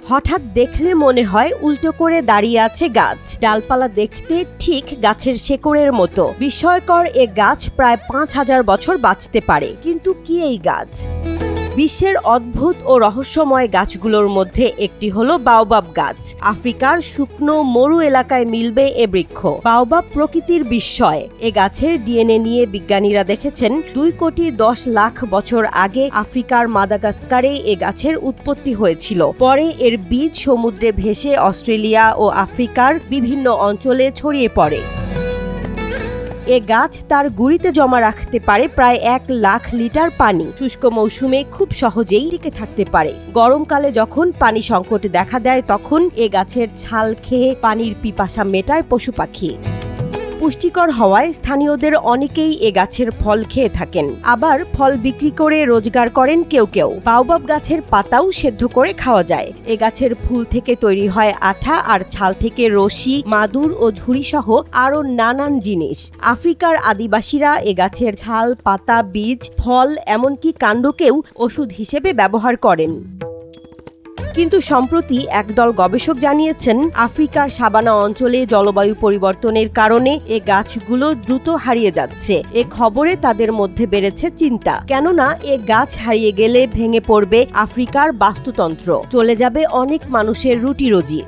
হঠাৎ দেখলে মনে হয় উল্টো করে দাঁড়িয়ে আছে গাছ। ডালপালা দেখতে ঠিক গাছের শেকড়ের মতো। বিস্ময়কর এ গাছ প্রায় ৫,০০০ বছর বাঁচতে পারে। কিন্তু কি এই গাছ? বিশ্বের অদ্ভুত ও রহস্যময় গাছগুলোর মধ্যে একটি হলো বাওবাব গাছ। আফ্রিকার শুকনো মরু এলাকায় মিলবে এ বৃক্ষ। বাওবাব প্রকৃতির বিস্ময়। এ গাছের ডিএনএ নিয়ে বিজ্ঞানীরা দেখেছেন ২,১০,০০,০০০ বছর আগে আফ্রিকার মাদাগাস্কারে এ গাছের উৎপত্তি হয়েছিল। পরে এর বীজ সমুদ্রে ভেসে অস্ট্রেলিয়া ও আফ্রিকার বিভিন্ন অঞ্চলে ছড়িয়ে পড়ে। এ গাছ তার গুঁড়িতে জমা রাখতে পারে প্রায় ১,০০,০০০ লিটার পানি। শুষ্ক মৌসুমে খুব সহজেই টিকে থাকতে পারে। গরমকালে যখন পানি সংকট দেখা দেয় তখন এ গাছের ছাল খেয়ে পানির পিপাসা মেটায় পশু পাখি। পুষ্টিকর হওয়ায় স্থানীয়দের অনেকেই এ গাছের ফল খেয়ে থাকেন। আবার ফল বিক্রি করে রোজগার করেন কেউ কেউ। বাওবাব গাছের পাতাও সেদ্ধ করে খাওয়া যায়। এ গাছের ফুল থেকে তৈরি হয় আঠা, আর ছাল থেকে রশি, মাদুর ও ঝুড়ি সহ আরো নানান জিনিস। আফ্রিকার আদিবাসীরা এ গাছের ছাল, পাতা, বীজ, ফল এমনকি কাণ্ডকেও ওষুধ হিসেবে ব্যবহার করেন। কিন্তু সম্প্রতি একদল গবেষক জানিয়েছেন আফ্রিকার সাবানা অঞ্চলে জলবায়ু পরিবর্তনের কারণে এ গাছগুলো দ্রুত হারিয়ে যাচ্ছে। এ খবরে তাদের মধ্যে বেড়েছে চিন্তা। কেননা এ গাছ হারিয়ে গেলে ভেঙে পড়বে আফ্রিকার বাস্তুতন্ত্র, চলে যাবে অনেক মানুষের রুটি রুজি।